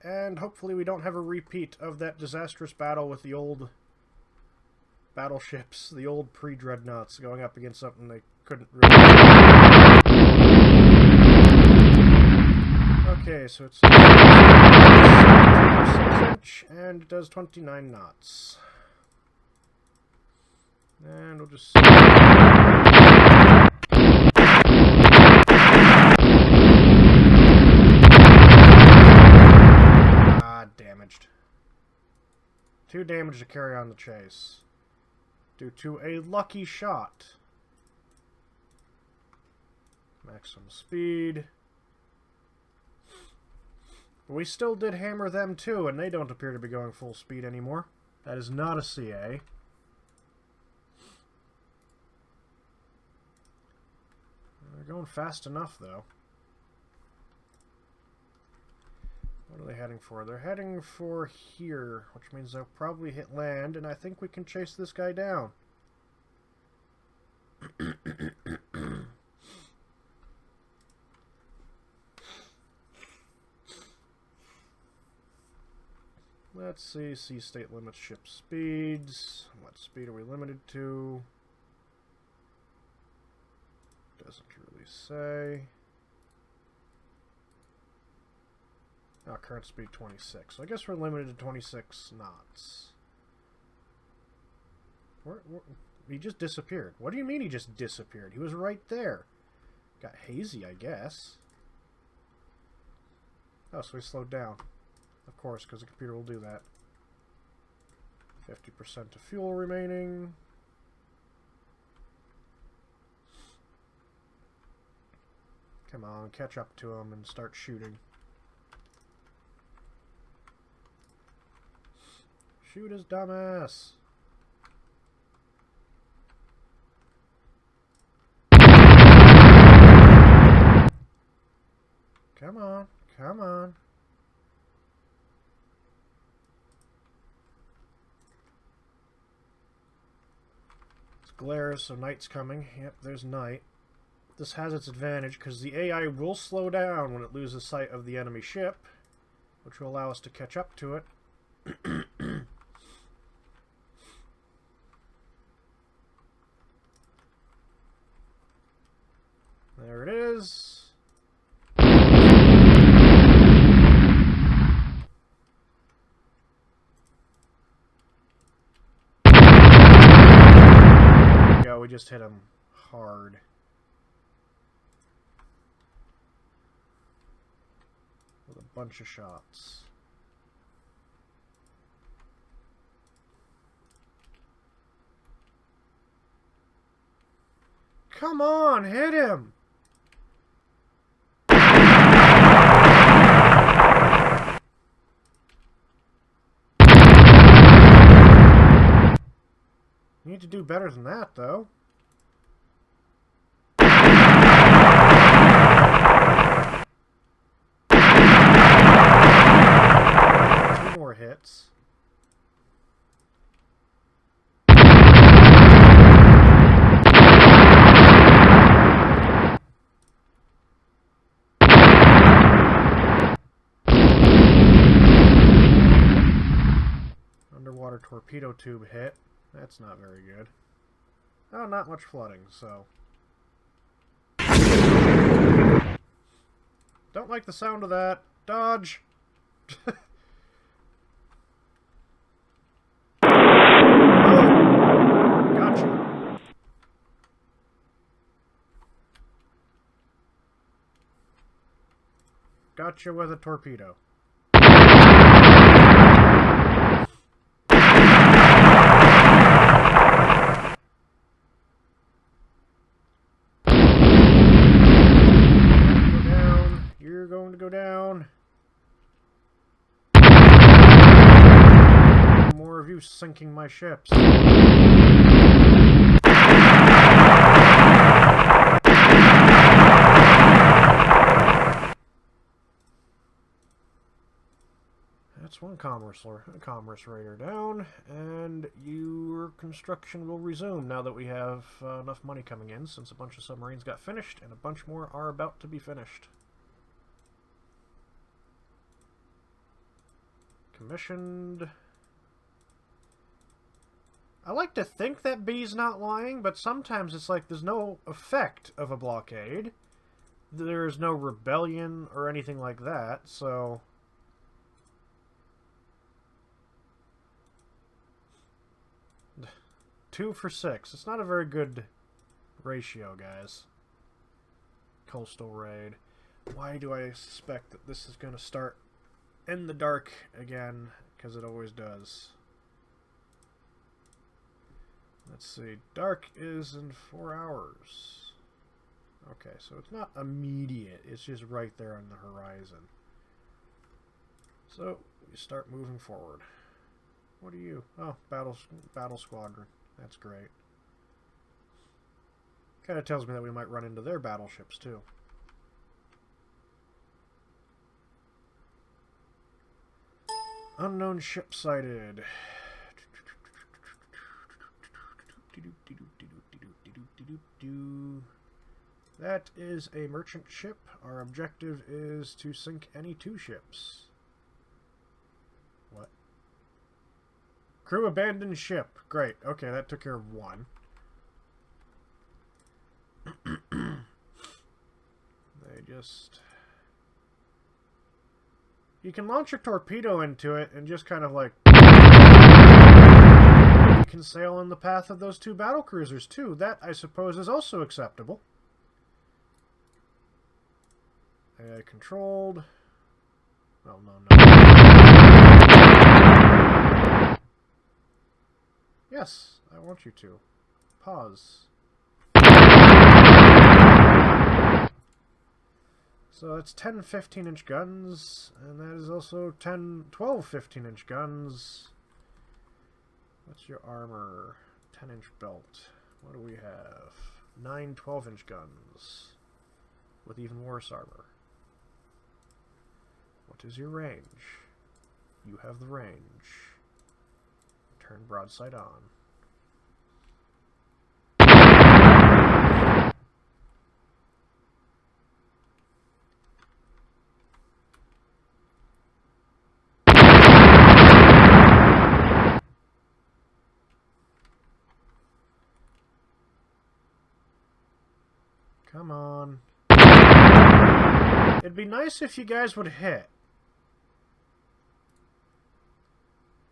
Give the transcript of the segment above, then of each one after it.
and hopefully we don't have a repeat of that disastrous battle with the old battleships, the old pre-dreadnoughts, going up against something they couldn't really... Okay, so it's 6-inch, and it does 29 knots. And we'll just... damaged. 2 damage to carry on the chase. Due to a lucky shot. Maximum speed. We still did hammer them too, and they don't appear to be going full speed anymore. That is not a CA. They're going fast enough, though. What are they heading for? They're heading for here, which means they'll probably hit land, and I think we can chase this guy down. Let's see, sea state limits ship speeds. What speed are we limited to? Doesn't really say. Oh, current speed 26. So I guess we're limited to 26 knots. He just disappeared. What do you mean he just disappeared? He was right there. Got hazy, I guess. Oh, so he slowed down. Of course, because the computer will do that. 50% of fuel remaining. Come on, catch up to him and start shooting. Shoot his dumbass. Come on, come on. It's glare, so night's coming. Yep, there's night. This has its advantage because the AI will slow down when it loses sight of the enemy ship, which will allow us to catch up to it. There it is. There we go, we just hit him hard. With a bunch of shots. Come on, hit him! You need to do better than that, though. 2 more hits. Underwater torpedo tube hit. That's not very good. Oh, not much flooding, so... Don't like the sound of that. Dodge! Oh. Gotcha. Gotcha with a torpedo. You're going to go down. More of you sinking my ships. That's one commerce raider down, and your construction will resume now that we have enough money coming in, since a bunch of submarines got finished and a bunch more are about to be finished. Commissioned. I like to think that B's not lying, but sometimes it's like there's no effect of a blockade. There's no rebellion or anything like that, so... 2 for 6. It's not a very good ratio, guys. Coastal raid. Why do I suspect that this is going to start in the dark again? Because it always does. Let's see. Dark is in 4 hours. Okay, so it's not immediate. It's just right there on the horizon. So, you start moving forward. What are you? Oh, battle squadron. That's great. Kind of tells me that we might run into their battleships, too. Unknown ship sighted. That is a merchant ship. Our objective is to sink any 2 ships. What? Crew abandoned ship. Great. Okay, that took care of 1. They just... You can launch a torpedo into it and just kind of like... You can sail in the path of those 2 battlecruisers too. That, I suppose, is also acceptable. AI controlled. Well, no. Yes, I want you to. Pause. So that's 10 15-inch guns, and that is also 12 15-inch guns. What's your armor? 10-inch belt. What do we have? 9 12-inch guns with even worse armor. What is your range? You have the range. Turn broadside on. Come on. It'd be nice if you guys would hit.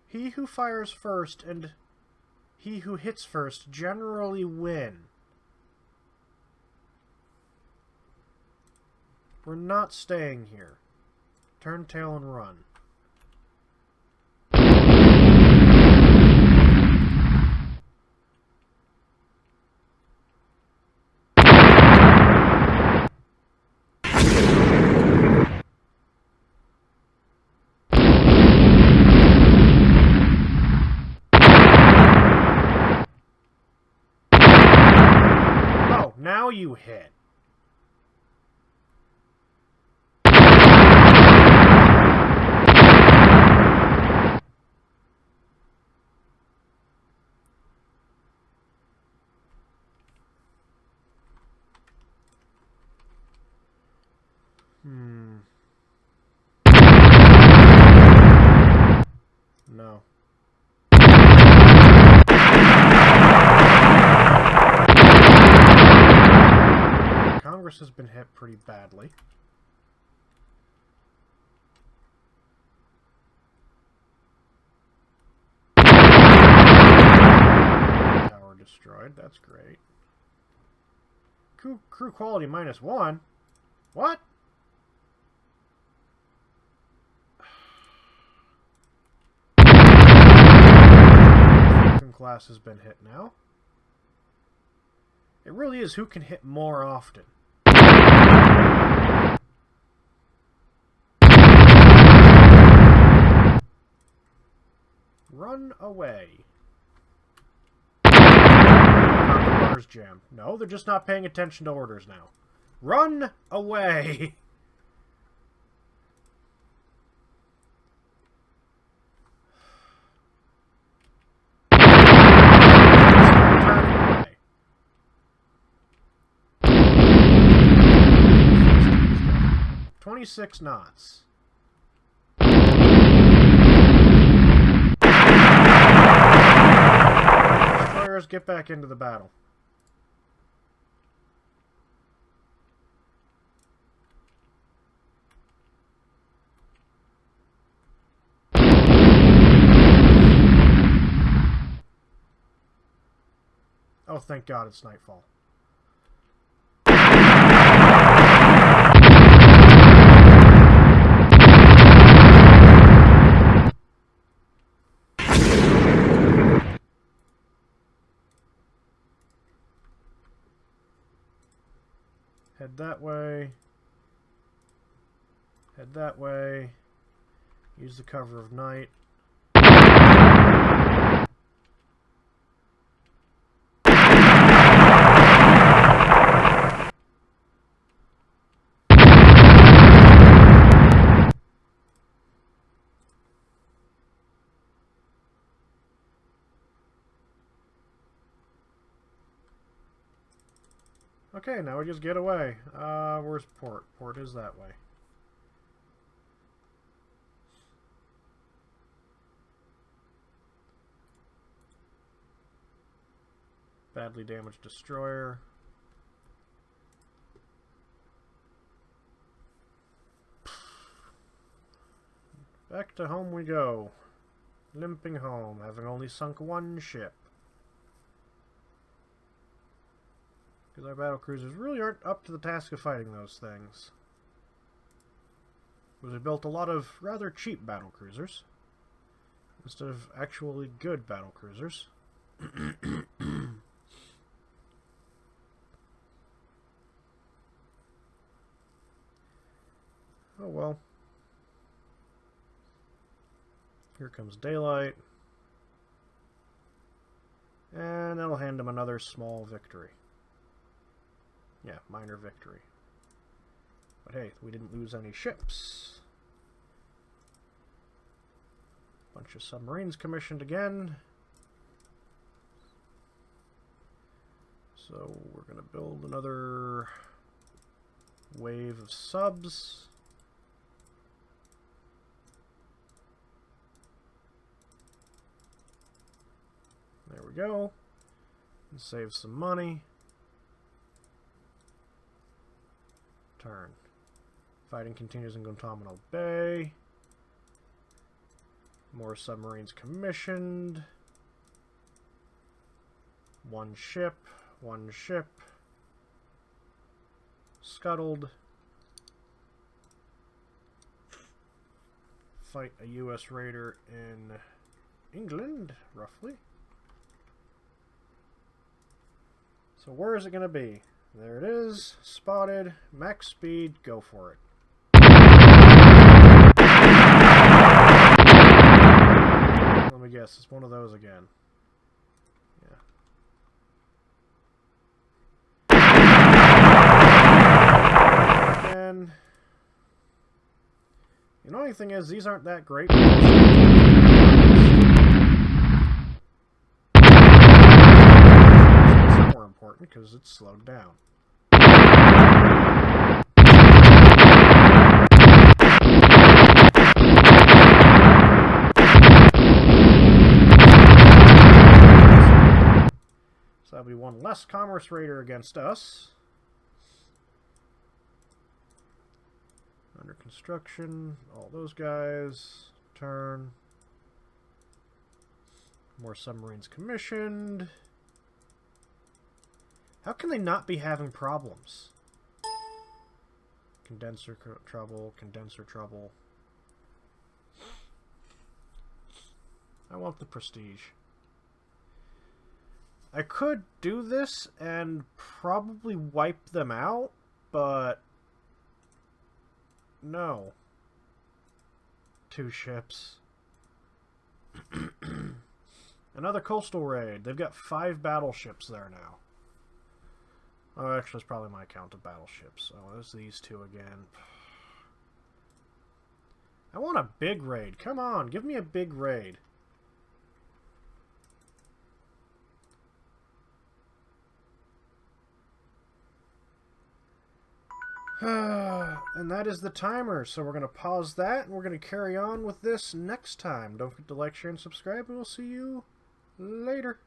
He who fires first and he who hits first generally win. We're not staying here. Turn tail and run. Now you hit. No. Congress has been hit pretty badly. Tower destroyed. That's great. Crew quality -1. What? Falcon class has been hit now. It really is who can hit more often. Run away. Orders jam. No, they're just not paying attention to orders now. Run away. Stop turning away. 26 knots. Squares, get back into the battle. Oh, thank God it's nightfall. Head that way. Head that way. Use the cover of night. Okay, now we just get away. Where's port? Port is that way. Badly damaged destroyer. Back to home we go. Limping home, having only sunk one ship. Because our battlecruisers really aren't up to the task of fighting those things. Because we built a lot of rather cheap battlecruisers instead of actually good battlecruisers. Oh well. Here comes daylight. And that'll hand him another small victory. Yeah, minor victory. But hey, we didn't lose any ships. Bunch of submarines commissioned again. So we're going to build another wave of subs. There we go. And save some money. Turn. Fighting continues in Guantanamo Bay. More submarines commissioned. One ship. One ship. Scuttled. Fight a U.S. raider in England, roughly. So where is it going to be? There it is. Spotted. Max speed. Go for it. Let me guess. It's one of those again. Yeah. And the annoying thing is these aren't that great. More important because it's slowed down. So that'll be one less commerce raider against us. Under construction, all those guys. Turn. More submarines commissioned. How can they not be having problems? Condenser trouble, condenser trouble. I want the prestige. I could do this and probably wipe them out, but no. 2 ships. Another coastal raid. They've got 5 battleships there now. Oh, actually, it's probably my count of battleships. Oh, there's these 2 again. I want a big raid. Come on, give me a big raid. And that is the timer. So we're going to pause that, and we're going to carry on with this next time. Don't forget to like, share, and subscribe, and we'll see you later.